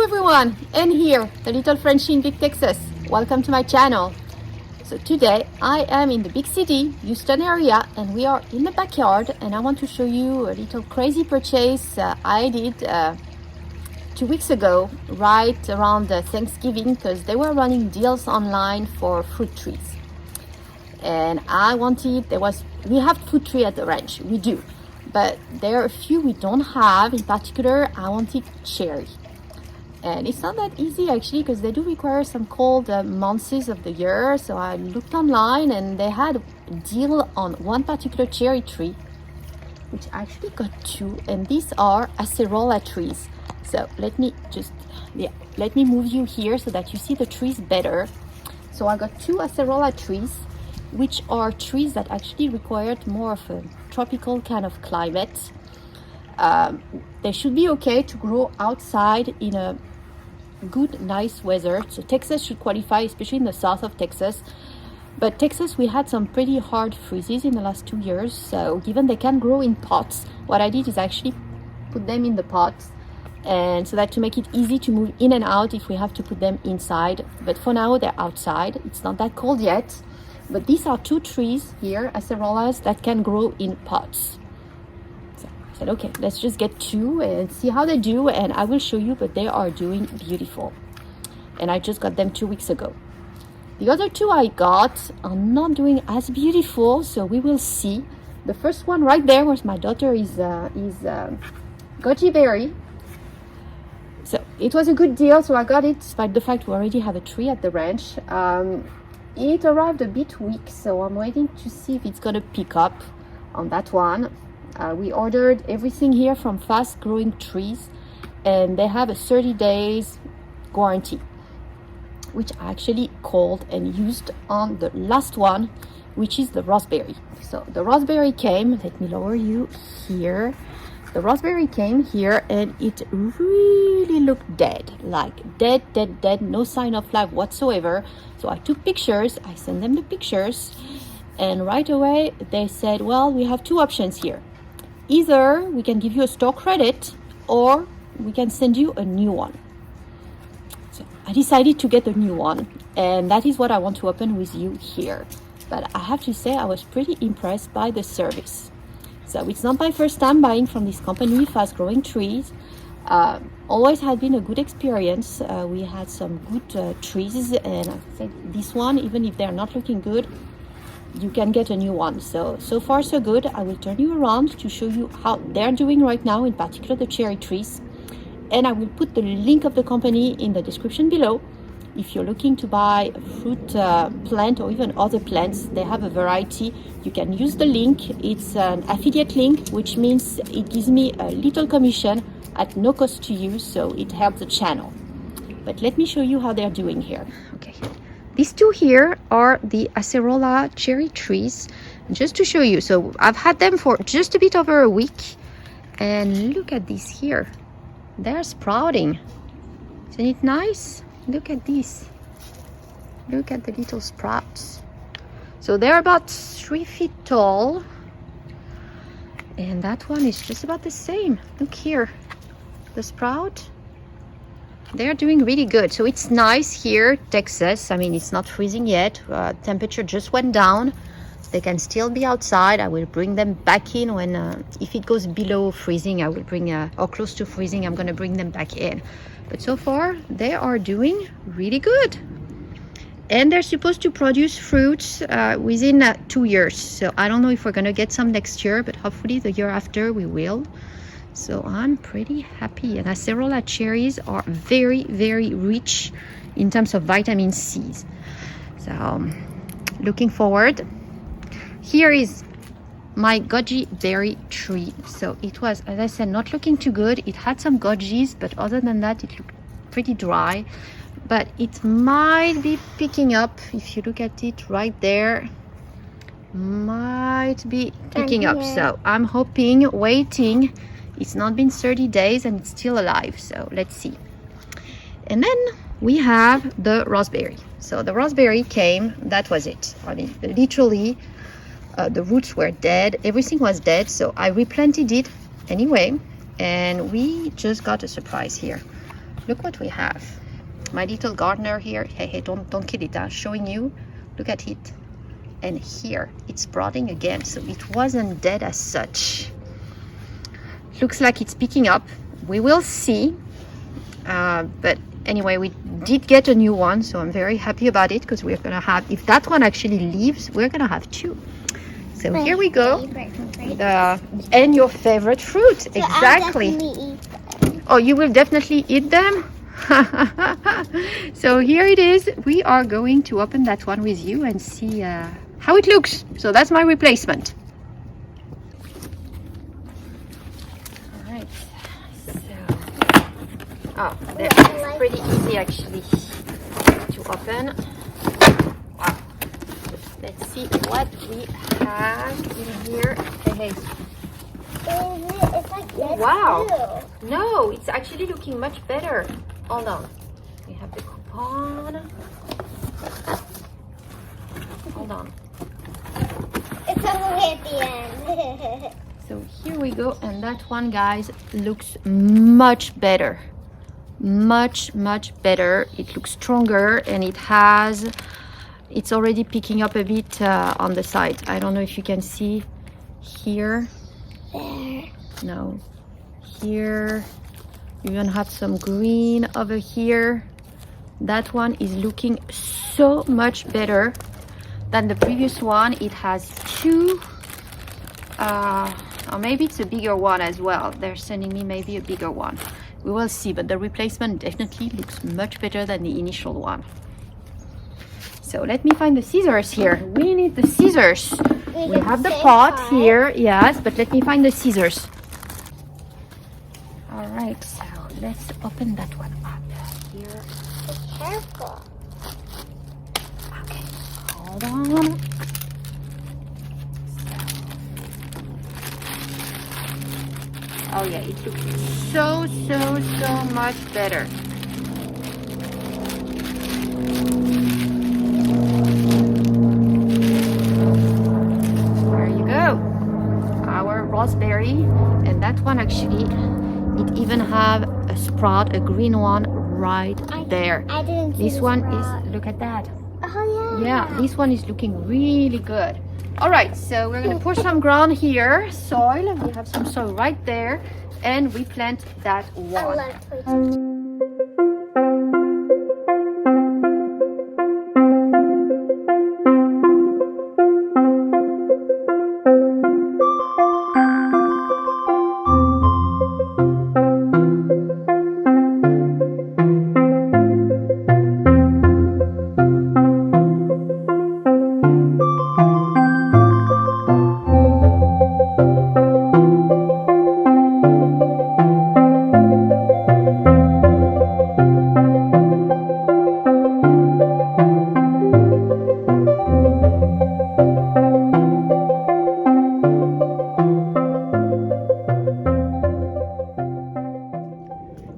Hello everyone, and here, the little Frenchie in Big Texas. Welcome to my channel. So today I am in the big city, Houston area, and we are in the backyard, and I want to show you a little crazy purchase I did 2 weeks ago, right around Thanksgiving, because they were running deals online for fruit trees. And I wanted, we have fruit tree at the ranch, we do, but there are a few we don't have. In particular, I wanted cherry. And it's not that easy actually, because they do require some cold months of the year. So I looked online and they had a deal on one particular cherry tree, which I actually got two, and these are Acerola trees. So let me move you here so that you see the trees better. So I got two Acerola trees, which are trees that actually required more of a tropical kind of climate. They should be okay to grow outside in a good, nice weather. So Texas should qualify, especially in the south of Texas. But Texas, we had some pretty hard freezes in the last 2 years. So given they can grow in pots, what I did is actually put them in the pots, and so that to make it easy to move in and out if we have to put them inside. But for now, they're outside. It's not that cold yet. But these are two trees here, Acerolas, that can grow in pots. Said, okay, let's just get two and see how they do, and I will show you, but they are doing beautiful. And I just got them 2 weeks ago. The other two I got are not doing as beautiful, so we will see. The first one right there, where my daughter is goji berry. So it was a good deal, so I got it despite the fact we already have a tree at the ranch. It arrived a bit weak, so I'm waiting to see if it's gonna pick up on that one. We ordered everything here from Fast Growing Trees, and they have a 30 days guarantee, which I actually called and used on the last one, which is the raspberry. So the raspberry came, let me lower you here. The raspberry came here and it really looked dead, like dead, no sign of life whatsoever. So I took pictures, I sent them the pictures, and right away they said, well, we have two options here. Either we can give you a store credit or we can send you a new one. So I decided to get a new one, and that is what I want to open with you here. But I have to say I was pretty impressed by the service. So it's not my first time buying from this company, Fast Growing Trees. Always had been a good experience. We had some good trees, and I said this one, even if they're not looking good, you can get a new one. So far so good. I will turn you around to show you how they're doing right now, in particular the cherry trees, and I will put the link of the company in the description below. If you're looking to buy a fruit plant or even other plants, they have a variety. You can use the link. It's an affiliate link, which means it gives me a little commission at no cost to you, so it helps the channel. But let me show you how they're doing here. Okay. These two here are the Acerola cherry trees, just to show you. So I've had them for just a bit over a week, and look at this here. They're sprouting. Isn't it nice? Look at this. Look at the little sprouts. So they're about 3 feet tall, and that one is just about the same. Look here, the sprout. They're doing really good. So it's nice here, Texas. I mean, it's not freezing yet. Temperature just went down. They can still be outside. I will bring them back in when, if it goes below freezing, I will bring, or close to freezing, I'm gonna bring them back in. But so far, they are doing really good. And they're supposed to produce fruits within 2 years. So I don't know if we're gonna get some next year, but hopefully the year after we will. So I'm pretty happy. And Acerola cherries are very, very rich in terms of vitamin C. So looking forward. Here is my goji berry tree. So it was, as I said, not looking too good. It had some gojis, but other than that, it looked pretty dry. But it might be picking up. If you look at it right there, might be picking up. So I'm hoping, waiting. It's not been 30 days and it's still alive, so let's see. And then we have the raspberry. So the raspberry came, that was it. I mean, literally, the roots were dead, everything was dead, so I replanted it anyway, and we just got a surprise here. look what we have. My little gardener here. Hey, don't kill it, showing you. Look at it. And here it's sprouting again, so it wasn't dead as such. Looks like it's picking up. We will see. But anyway, we did get a new one, so I'm very happy about it, because we're gonna have, if that one actually leaves, we're gonna have two. So here we go. And your favorite fruit, so exactly. Oh, you will definitely eat them? So here it is. We are going to open that one with you and see how it looks. So that's my replacement. All right. So, oh, it's pretty easy actually to open. Wow. Let's see what we have in here. Hey. It's like this. Wow. Too. No, it's actually looking much better. Hold on. We have the coupon. Hold on. It's all the way at the end. So here we go. And that one, guys, looks much better. Much better. It looks stronger, and it's already picking up a bit on the side. I don't know if you can see here. There. No. Here. You even have some green over here. That one is looking so much better than the previous one. It has two, or maybe it's a bigger one as well. They're sending me maybe a bigger one. We will see, but the replacement definitely looks much better than the initial one. So let me find the scissors here. We need the scissors. We have the pot here, yes, but let me find the scissors. All right, so let's open that one up here. Be careful. Okay, hold on. Oh yeah, it looks so much better. There you go. Our raspberry, and that one actually, it even have a sprout, a green one right there. I didn't see this one sprout. is, look at that. Oh yeah. Yeah, this one is looking really good. All right, so we're gonna pour some ground here, soil. We have some soil right there, and we plant that I one. love it.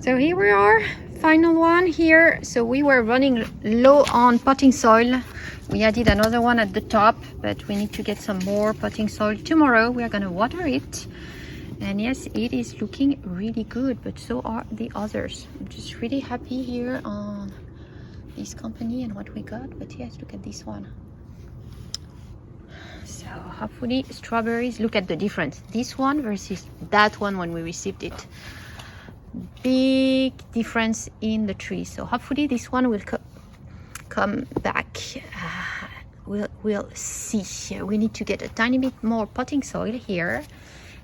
So here we are, final one here. So we were running low on potting soil. We added another one at the top, but we need to get some more potting soil tomorrow. We are going to water it. And yes, it is looking really good, but so are the others. I'm just really happy here on this company and what we got. But yes, look at this one. So hopefully strawberries, look at the difference. This one versus that one when we received it. Big difference in the tree. So hopefully this one will come back. We'll see. We need to get a tiny bit more potting soil here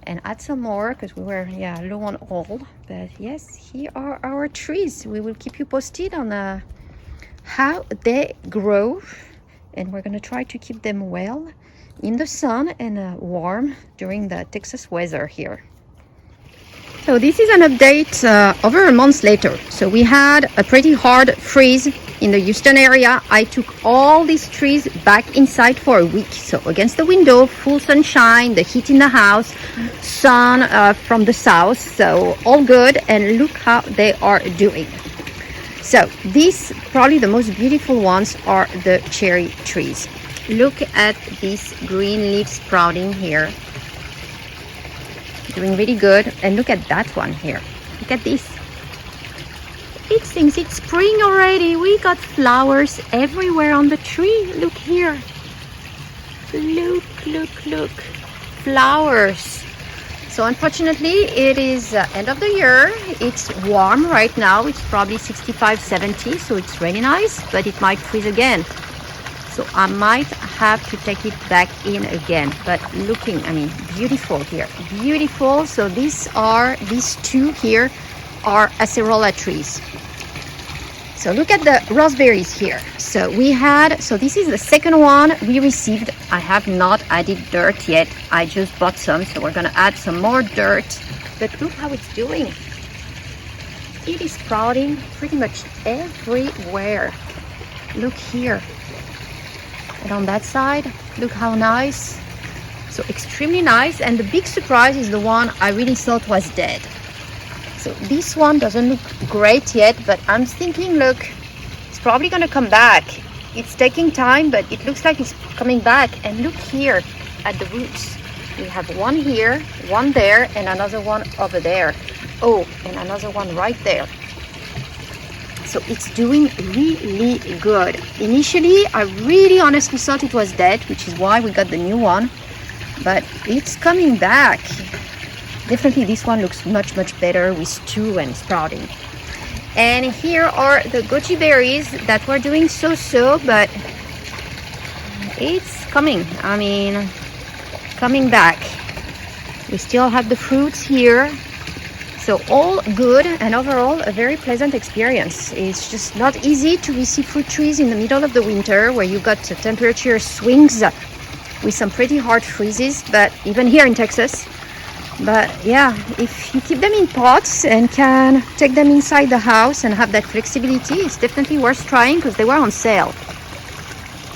and add some more because we were low on all. But yes, here are our trees. We will keep you posted on how they grow, and we're going to try to keep them well in the sun and warm during the Texas weather here. So this is an update over a month later. So we had a pretty hard freeze in the Houston area. I took all these trees back inside for a week. So against the window, full sunshine, the heat in the house, sun from the south. So all good, and look how they are doing. So these, probably the most beautiful ones, are the cherry trees. Look at these green leaves sprouting here. Doing really good. And look at that one here. Look at this. It thinks it's spring already. We got flowers everywhere on the tree. Look here. Look. Flowers. So unfortunately, it is end of the year. It's warm right now. It's probably 65, 70, so it's really nice, but it might freeze again. So I might have to take it back in again. But looking, I mean, beautiful here. Beautiful. So these two here are Acerola trees. So look at the raspberries here. So this is the second one we received. I have not added dirt yet. I just bought some, so we're gonna add some more dirt. But look how it's doing. It is sprouting pretty much everywhere. Look here. And on that side, look how nice. So extremely nice. And the big surprise is the one I really thought was dead. So this one doesn't look great yet, but I'm thinking, look, it's probably gonna come back. It's taking time, but it looks like it's coming back. And look here at the roots. We have one here, one there, and another one over there. Oh, and another one right there. So it's doing really good. Initially, I really honestly thought it was dead, which is why we got the new one, but it's coming back. Definitely this one looks much better with two and sprouting. And here are the goji berries that were doing so, but it's coming. I mean, coming back. We still have the fruits here. So all good, and overall a very pleasant experience. It's just not easy to receive fruit trees in the middle of the winter where you got temperature swings with some pretty hard freezes, but even here in Texas. But yeah, if you keep them in pots and can take them inside the house and have that flexibility, it's definitely worth trying because they were on sale.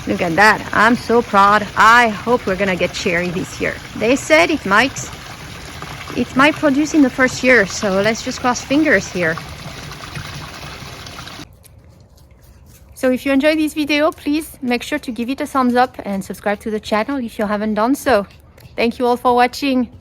Look at that. I'm so proud. I hope we're gonna get cherry this year. They said it might produce in the first year, so let's just cross fingers here. So if you enjoyed this video, please make sure to give it a thumbs up and subscribe to the channel if you haven't done so. Thank you all for watching.